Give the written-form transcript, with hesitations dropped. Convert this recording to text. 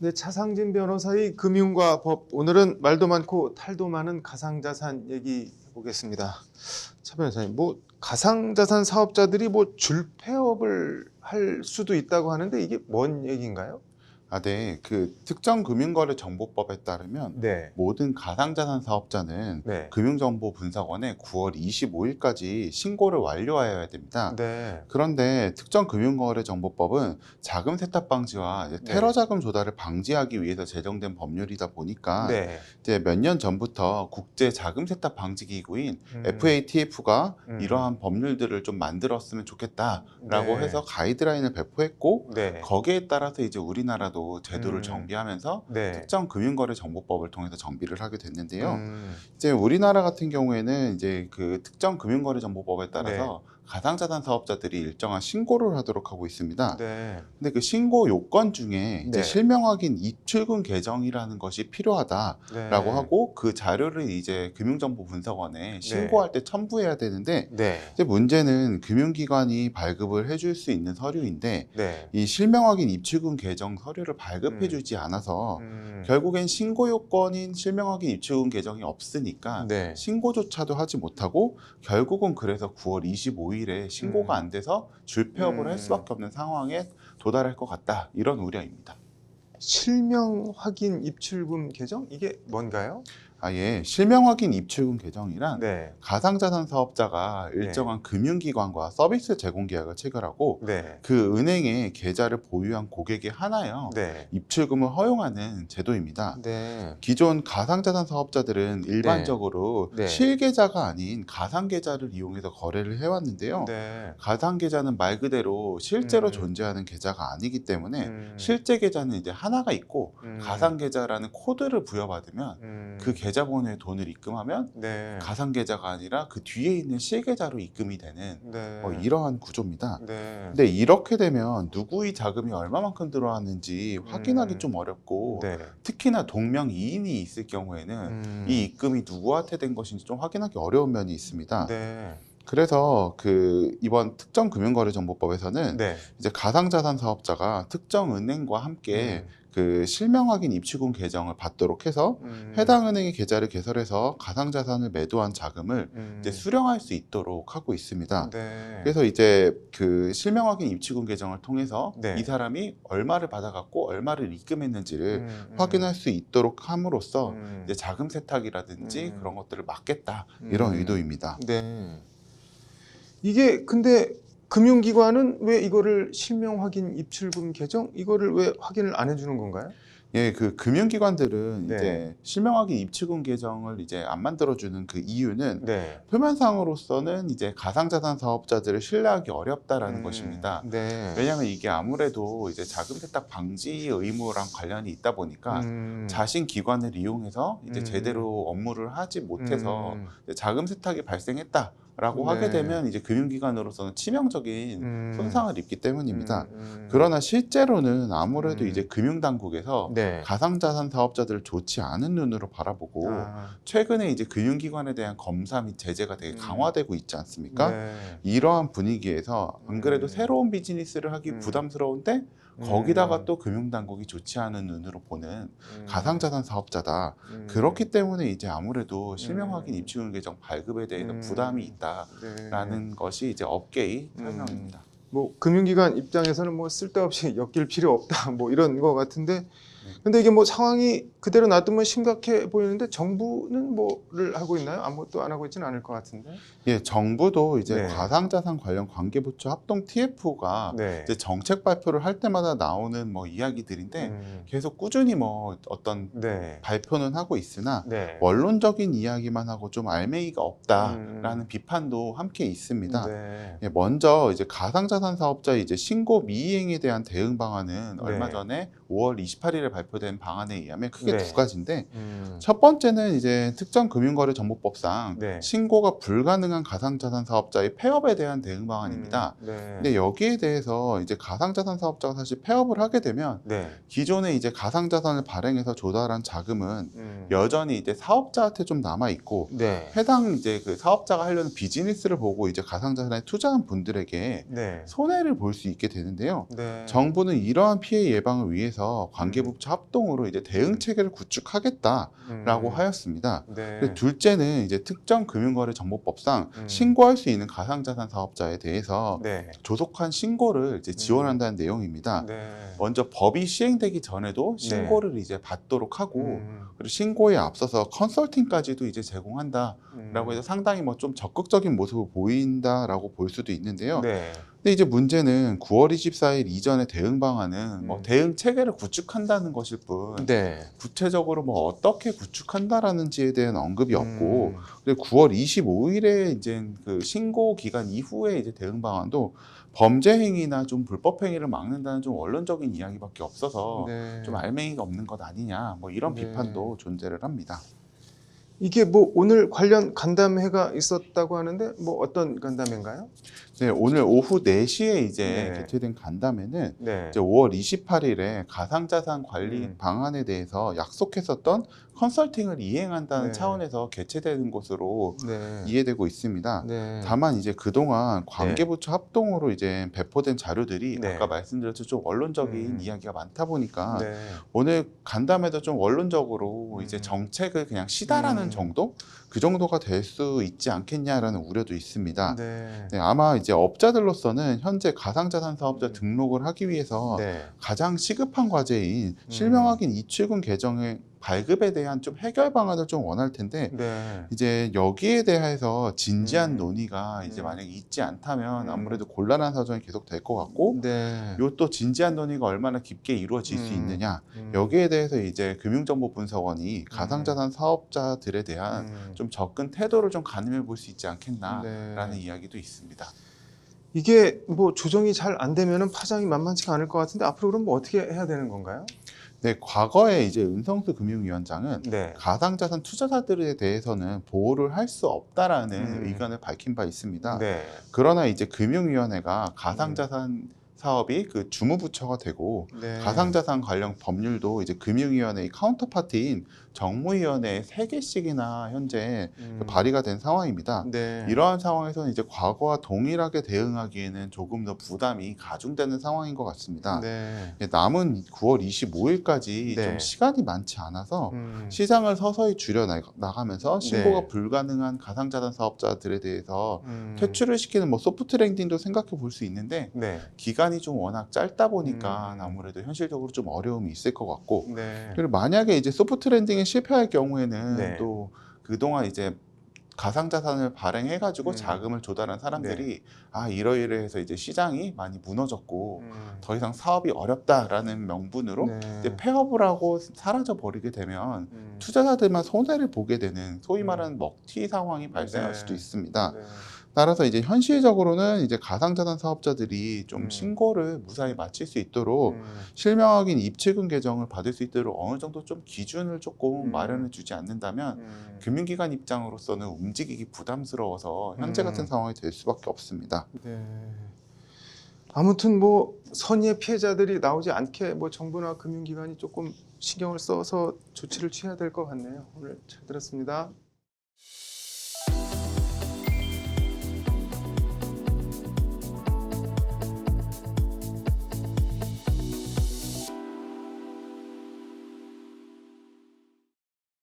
네, 차상진 변호사의 금융과 법. 오늘은 말도 많고 탈도 많은 가상자산 얘기해 보겠습니다. 차 변호사님, 뭐 가상자산 사업자들이 뭐 줄폐업을 할 수도 있다고 하는데 이게 뭔 얘기인가요? 네. 그 특정금융거래정보법에 따르면 네, 모든 가상자산 사업자는 네, 금융정보분석원에 9월 25일까지 신고를 완료하여야 됩니다. 네, 그런데 특정금융거래정보법은 자금 세탁 방지와 이제 테러 네, 자금 조달을 방지하기 위해서 제정된 법률이다 보니까 네, 이제 몇 년 전부터 국제 자금 세탁 방지 기구인 음, FATF가 음, 이러한 법률들을 좀 만들었으면 좋겠다라고 해서 네, 가이드라인을 배포했고, 네, 거기에 따라서 이제 우리나라도 제도를 음, 정비하면서 네, 특정금융거래정보법을 통해서 정비를 하게 됐는데요. 음, 이제 우리나라 같은 경우에는 이제 그 특정금융거래정보법에 네, 따라서 가상자산 사업자들이 일정한 신고를 하도록 하고 있습니다. 네, 근데 그 신고 요건 중에 이제 네, 실명 확인 입출금 계정이라는 것이 필요하다라고 네, 하고, 그 자료를 이제 금융정보분석원에 네, 신고할 때 첨부해야 되는데, 네, 이제 문제는 금융기관이 발급을 해줄 수 있는 서류인데 네, 이 실명 확인 입출금 계정 서류를 음, 발급해주지 않아서 음, 결국엔 신고 요건인 실명 확인 입출금 계정이 없으니까 네, 신고조차도 하지 못하고, 결국은 그래서 9월 25일에 신고가 음, 안 돼서 줄폐업을 할 음. 수밖에 없는 상황에 도달할 것 같다, 이런 우려입니다. 실명 확인 입출금 계정? 이게 뭔가요? 아예 실명 확인 입출금 계정이란 네, 가상자산 사업자가 네, 일정한 금융기관과 서비스 제공 계약을 체결하고 네, 그 은행에 계좌를 보유한 고객에 한하여 네, 입출금을 허용하는 제도입니다. 네, 기존 가상자산 사업자들은 네, 일반적으로 네, 실계좌가 아닌 가상계좌를 이용해서 거래를 해왔는데요. 네, 가상계좌는 말 그대로 실제로 음, 존재하는 계좌가 아니기 때문에 음, 실제 계좌는 이제 하나가 있고, 음, 가상계좌라는 코드를 부여받으면 그 음, 계좌번호에 돈을 입금하면 네, 가상계좌가 아니라 그 뒤에 있는 실계좌로 입금이 되는 네, 이러한 구조입니다. 네, 근데 이렇게 되면 누구의 자금이 얼마만큼 들어왔는지 확인하기 음, 좀 어렵고, 네, 특히나 동명이인이 있을 경우에는 이 음, 입금이 누구한테 된 것인지 좀 확인하기 어려운 면이 있습니다. 네, 그래서 그 이번 특정금융거래정보법에서는 네, 이제 가상자산 사업자가 특정 은행과 함께 음, 그 실명 확인 입출금 계정을 받도록 해서 음, 해당 은행의 계좌를 개설해서 가상자산을 매도한 자금을 이제 음, 수령할 수 있도록 하고 있습니다. 네, 그래서 이제 그 실명 확인 입출금 계정을 통해서 이 네, 사람이 얼마를 받아갔고 얼마를 입금했는지를 음, 음, 확인할 수 있도록 함으로써 이제 음, 자금 세탁이라든지 음, 그런 것들을 막겠다, 이런 의도입니다. 네. 이게 근데 금융기관은 왜 이거를 실명 확인 입출금 계정 이거를 왜 확인을 안 해주는 건가요? 예, 그 금융기관들은 네, 이제 실명 확인 입출금 계정을 이제 안 만들어주는 그 이유는 네, 표면상으로서는 이제 가상자산 사업자들을 신뢰하기 어렵다라는 것입니다. 네, 왜냐하면 이게 아무래도 이제 자금 세탁 방지 의무랑 관련이 있다 보니까 음, 자신 기관을 이용해서 이제 음, 제대로 업무를 하지 못해서 음, 이제 자금 세탁이 발생했다라고 하게 네, 되면 이제 금융기관으로서는 치명적인 음, 손상을 입기 때문입니다. 음, 그러나 실제로는 아무래도 이제 음, 금융당국에서 네, 가상자산 사업자들을 좋지 않은 눈으로 바라보고, 아, 최근에 이제 금융기관에 대한 검사 및 제재가 되게 음, 강화되고 있지 않습니까? 네, 이러한 분위기에서 안 그래도 음, 새로운 비즈니스를 하기 음, 부담스러운데 거기다가 음, 또 금융당국이 좋지 않은 눈으로 보는 음, 가상자산 사업자다. 음, 그렇기 때문에 이제 아무래도 실명 확인 음, 입출금 계정 발급에 대해서 부담이 음, 네. 있다라는 것이 이제 업계의 음, 설명입니다. 뭐 금융기관 입장에서는 뭐 쓸데없이 엮일 필요 없다 뭐 이런 거 같은데 네. 근데 이게 뭐 상황이 그대로 놔두면 심각해 보이는데 정부는 뭐를 하고 있나요? 아무것도 안 하고 있지는 않을 것 같은데. 예, 정부도 이제 네, 가상자산 관련 관계부처 합동 TF가 네, 이제 정책 발표를 할 때마다 나오는 뭐 이야기들인데, 음, 계속 꾸준히 뭐 어떤 네, 발표는 하고 있으나 네, 원론적인 이야기만 하고 좀 알맹이가 없다라는 음, 비판도 함께 있습니다. 네, 예, 먼저 이제 가상자산 사업자의 이제 신고 미이행에 대한 대응 방안은 얼마 네, 전에 5월 28일에 발표된 방안에 의하면 크게 두 네, 가지인데, 첫 번째는 이제 특정금융거래정보법상 네, 신고가 불가능한 가상자산 사업자의 폐업에 대한 대응 방안입니다. 네, 근데 여기에 대해서 이제 가상자산 사업자가 사실 폐업을 하게 되면 네, 기존에 이제 가상자산을 발행해서 조달한 자금은 음, 여전히 이제 사업자한테 좀 남아 있고, 네, 해당 이제 그 사업자가 하려는 비즈니스를 보고 이제 가상자산에 투자한 분들에게 네, 손해를 볼 수 있게 되는데요. 네, 정부는 이러한 피해 예방을 위해서 음, 관계부처 합동으로 이제 대응 체계를 구축하겠다라고 하였습니다. 네. 그리고 둘째는 이제 특정 금융거래 정보법상 신고할 수 있는 가상자산 사업자에 대해서 네. 조속한 신고를 이제 지원한다는 내용입니다. 네. 먼저 법이 시행되기 전에도 신고를 이제 받도록 하고 그리고 신고에 앞서서 컨설팅까지도 이제 제공한다라고 해서 상당히 뭐 좀 적극적인 모습을 보인다라고 볼 수도 있는데요. 네. 근데 이제 문제는 9월 24일 이전의 대응 방안은 뭐 음. 대응 체계를 구축한다는 것일 뿐 네. 구체적으로 뭐 어떻게 구축한다라는지에 대한 언급이 없고 음. 그리고 9월 25일에 이제 그 신고 기간 이후에 이제 대응 방안도 범죄 행위나 좀 불법 행위를 막는다는 좀 원론적인 이야기밖에 없어서 네. 좀 알맹이가 없는 것 아니냐 뭐 이런 네. 비판도 존재를 합니다. 이게 뭐 오늘 관련 간담회가 있었다고 하는데 뭐 어떤 간담회인가요? 네, 오늘 오후 4시에 이제 네. 개최된 간담회는 네. 이제 5월 28일에 가상자산 관리 방안에 대해서 약속했었던 컨설팅을 이행한다는 네. 차원에서 개최되는 것으로 네. 이해되고 있습니다. 네. 다만 이제 그동안 관계부처 합동으로 이제 배포된 자료들이 네. 아까 말씀드렸듯이 좀 원론적인 음. 이야기가 많다 보니까 네. 오늘 간담회도 좀 원론적으로 이제 음. 정책을 그냥 시다라는 정도? 그 정도가 될 수 있지 않겠냐라는 우려도 있습니다. 네. 네, 아마 이제 업자들로서는 현재 가상자산 사업자 등록을 하기 위해서 네. 가장 시급한 과제인 실명확인 입출금 계정의 발급에 대한 좀 해결 방안을 좀 원할 텐데 네. 이제 여기에 대해서 진지한 음. 논의가 이제 만약에 있지 않다면 음. 아무래도 곤란한 사정이 계속 될 것 같고 네. 요 또 진지한 논의가 얼마나 깊게 이루어질 수 있느냐 여기에 대해서 이제 금융정보분석원이 가상자산 사업자들에 대한 좀 접근 태도를 좀 가늠해 볼 수 있지 않겠나라는 이야기도 있습니다. 이게 뭐 조정이 잘 안 되면은 파장이 만만치가 않을 것 같은데 앞으로 그럼 뭐 어떻게 해야 되는 건가요? 네, 과거에 이제 은성수 금융위원장은 네. 가상자산 투자자들에 대해서는 보호를 할 수 없다라는 음. 의견을 밝힌 바 있습니다. 네. 그러나 이제 금융위원회가 가상자산 사업이 그 주무부처가 되고 네. 가상자산 관련 법률도 이제 금융위원회의 카운터파트인 정무위원회에 3개씩이나 현재 발의가 된 상황입니다. 네. 이러한 상황에서는 이제 과거와 동일하게 대응하기에는 조금 더 부담이 가중되는 상황인 것 같습니다. 네. 남은 9월 25일까지 네. 좀 시간이 많지 않아서 음. 시장을 서서히 줄여 나가면서 신고가 네. 불가능한 가상자산 사업자들에 대해서 음. 퇴출을 시키는 뭐 소프트 랜딩도 생각해 볼 수 있는데 네. 기간이 좀 워낙 짧다 보니까 아무래도 현실적으로 좀 어려움이 있을 것 같고 네. 그리고 만약에 이제 소프트 랜딩에 실패할 경우에는 네. 또 그동안 이제 가상자산을 발행해가지고 음. 자금을 조달한 사람들이 아 이러이러해서 이제 시장이 많이 무너졌고 음. 더 이상 사업이 어렵다라는 명분으로 네. 이제 폐업을 하고 사라져 버리게 되면 음. 투자자들만 손해를 보게 되는 소위 말하는 먹튀 상황이 발생할 네. 수도 있습니다. 네. 따라서 이제 현실적으로는 이제 가상자산 사업자들이 좀 신고를 무사히 마칠 수 있도록 실명확인 입출금 계정을 받을 수 있도록 어느 정도 좀 기준을 조금 마련해 주지 않는다면 금융기관 입장으로서는 움직이기 부담스러워서 현재 같은 상황이 될 수밖에 없습니다. 네. 아무튼 뭐 선의의 피해자들이 나오지 않게 뭐 정부나 금융기관이 조금 신경을 써서 조치를 취해야 될 것 같네요. 오늘 잘 들었습니다.